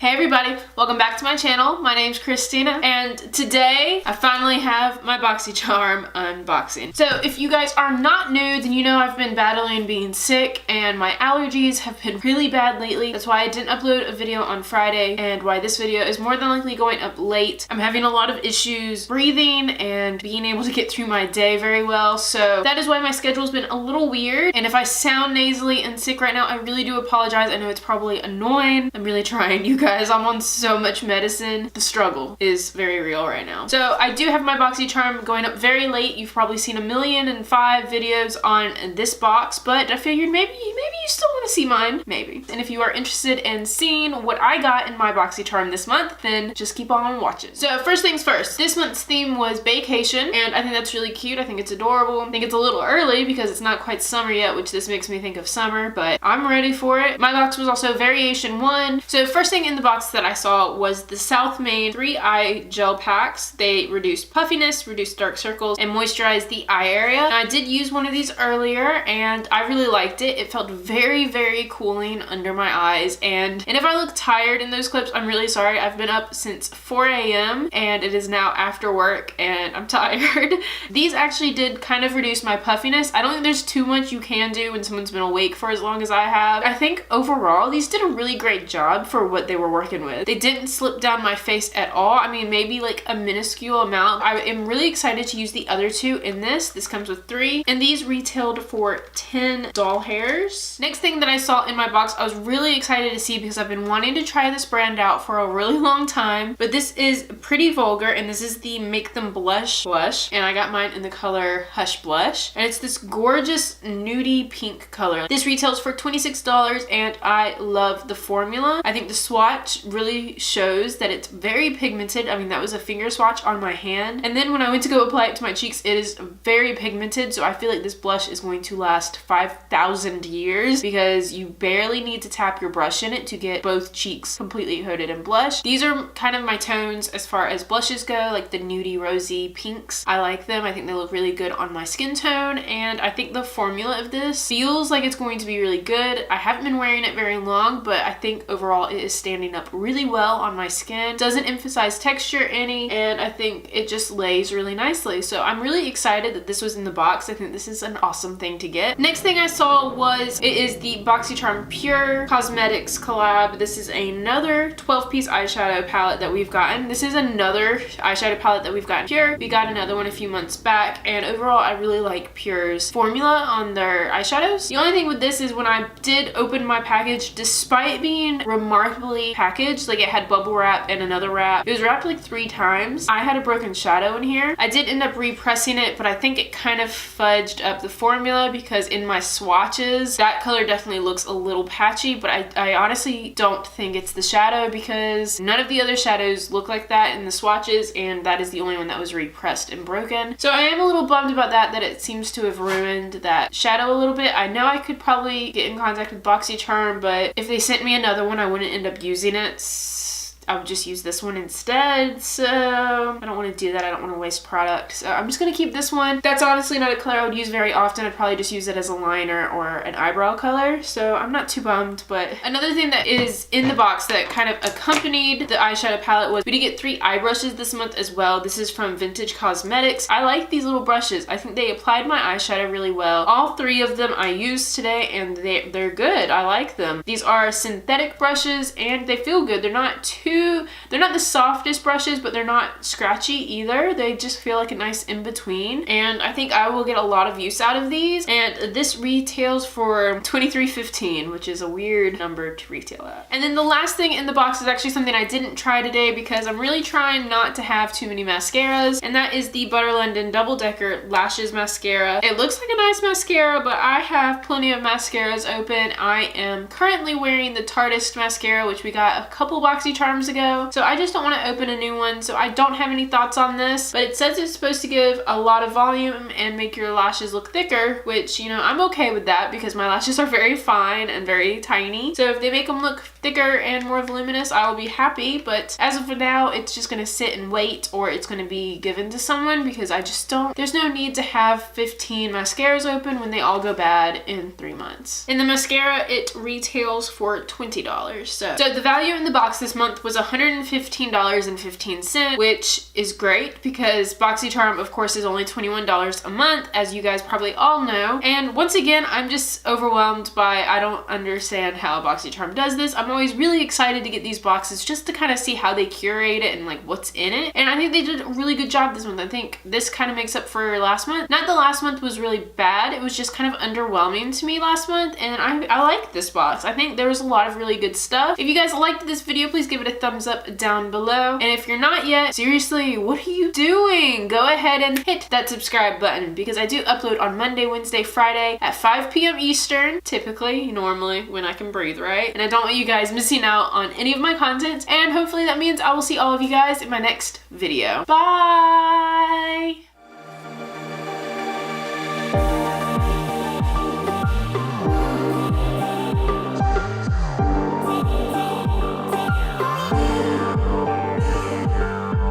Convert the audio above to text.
Hey everybody, welcome back to my channel. My name's Christina and today I finally have my BoxyCharm unboxing. So if you guys are not new, then you know I've been battling being sick and my allergies have been really bad lately. That's why I didn't upload a video on Friday and why this video is more than likely going up late. I'm having a lot of issues breathing and being able to get through my day very well. So that is why my schedule's been a little weird. And if I sound nasally and sick right now, I really do apologize. I know it's probably annoying. I'm really trying, you guys. I'm on so much medicine. The struggle is very real right now. So I do have my BoxyCharm going up very late. You've probably seen 1,000,005 videos on this box, but I figured maybe you still want to see mine, maybe. And if you are interested in seeing what I got in my BoxyCharm this month, then just keep on watching. So first things first, this month's theme was vacation, and I think that's really cute. I think it's adorable. I think it's a little early because it's not quite summer yet, which this makes me think of summer, but I'm ready for it. My box was also variation 1. So first thing in the box that I saw was the South Main 3 eye gel packs. They reduce puffiness, reduce dark circles, and moisturize the eye area. And I did use one of these earlier and I really liked it. It felt very, very cooling under my eyes. And if I look tired in those clips, I'm really sorry. I've been up since 4 a.m. and it is now after work and I'm tired. These actually did kind of reduce my puffiness. I don't think there's too much you can do when someone's been awake for as long as I have. I think overall, these did a really great job for what they were working with. They didn't slip down my face at all. I mean, maybe like a minuscule amount. I am really excited to use the other 2 in this. This comes with 3, and these retailed for 10 doll hairs. Next thing that I saw in my box, I was really excited to see because I've been wanting to try this brand out for a really long time, but this is Pretty Vulgar, and this is the Make Them Blush, and I got mine in the color Hush Blush, and it's this gorgeous nudie pink color. This retails for $26, and I love the formula. I think the swatch really shows that it's very pigmented. I mean, that was a finger swatch on my hand, and then when I went to go apply it to my cheeks, it is very pigmented, so I feel like this blush is going to last 5,000 years because you barely need to tap your brush in it to get both cheeks completely coated in blush. These are kind of my tones as far as blushes go, like the nudie rosy pinks. I like them. I think they look really good on my skin tone, and I think the formula of this feels like it's going to be really good. I haven't been wearing it very long, but I think overall it is standing up really well on my skin. Doesn't emphasize texture any, and I think it just lays really nicely. So I'm really excited that this was in the box. I think this is an awesome thing to get. Next thing I saw was it is the BoxyCharm Pure Cosmetics collab. This is another 12-piece eyeshadow palette that we've gotten. This is another eyeshadow palette that we've gotten Pure. We got another one a few months back, and overall I really like Pure's formula on their eyeshadows. The only thing with this is when I did open my package, despite being remarkably packaged, like it had bubble wrap and another wrap, it was wrapped like 3 times. I had a broken shadow in here. I did end up repressing it, but I think it kind of fudged up the formula because in my swatches, that color definitely looks a little patchy, but I honestly don't think it's the shadow because none of the other shadows look like that in the swatches, and that is the only one that was repressed and broken. So I am a little bummed about that it seems to have ruined that shadow a little bit. I know I could probably get in contact with BoxyCharm, but if they sent me another one, I wouldn't end up using it. I would just use this one instead, so I don't want to do that. I don't want to waste product, so I'm just going to keep this one. That's honestly not a color I would use very often. I'd probably just use it as a liner or an eyebrow color, so I'm not too bummed. But another thing that is in the box that kind of accompanied the eyeshadow palette was we did get 3 eye brushes this month as well. This is from Vintage Cosmetics. I like these little brushes. I think they applied my eyeshadow really well. All 3 of them I used today, and they're good. I like them. These are synthetic brushes, and they feel good. They're not the softest brushes, but they're not scratchy either. They just feel like a nice in-between, and I think I will get a lot of use out of these. And this retails for $23.15, which is a weird number to retail at. And then the last thing in the box is actually something I didn't try today because I'm really trying not to have too many mascaras, and that is the Butter London Double Decker Lashes Mascara. It looks like a nice mascara, but I have plenty of mascaras open. I am currently wearing the Tarteist mascara, which we got a couple BoxyCharms times ago, so I just don't want to open a new one, so I don't have any thoughts on this, but it says it's supposed to give a lot of volume and make your lashes look thicker, which, you know, I'm okay with that because my lashes are very fine and very tiny, so if they make them look thicker and more voluminous, I will be happy, but as of now, it's just going to sit and wait, or it's going to be given to someone because I just don't, there's no need to have 15 mascaras open when they all go bad in 3 months. In the mascara, it retails for $20. So the value in the box this month was $115.15, which is great because BoxyCharm, of course, is only $21 a month, as you guys probably all know. And once again, I'm just overwhelmed by, I don't understand how BoxyCharm does this. I'm always really excited to get these boxes just to kind of see how they curate it and like what's in it. And I think they did a really good job this month. I think this kind of makes up for last month. Not that last month was really bad, it was just kind of underwhelming to me last month, and I like this box. I think there was a lot of really good stuff. If you guys liked this video, please give it a thumbs up down below. And if you're not yet, seriously, what are you doing? Go ahead and hit that subscribe button because I do upload on Monday, Wednesday, Friday at 5 p.m. Eastern, typically, normally, when I can breathe, right? And I don't want you guys missing out on any of my content, and hopefully that means I will see all of you guys in my next video. Bye!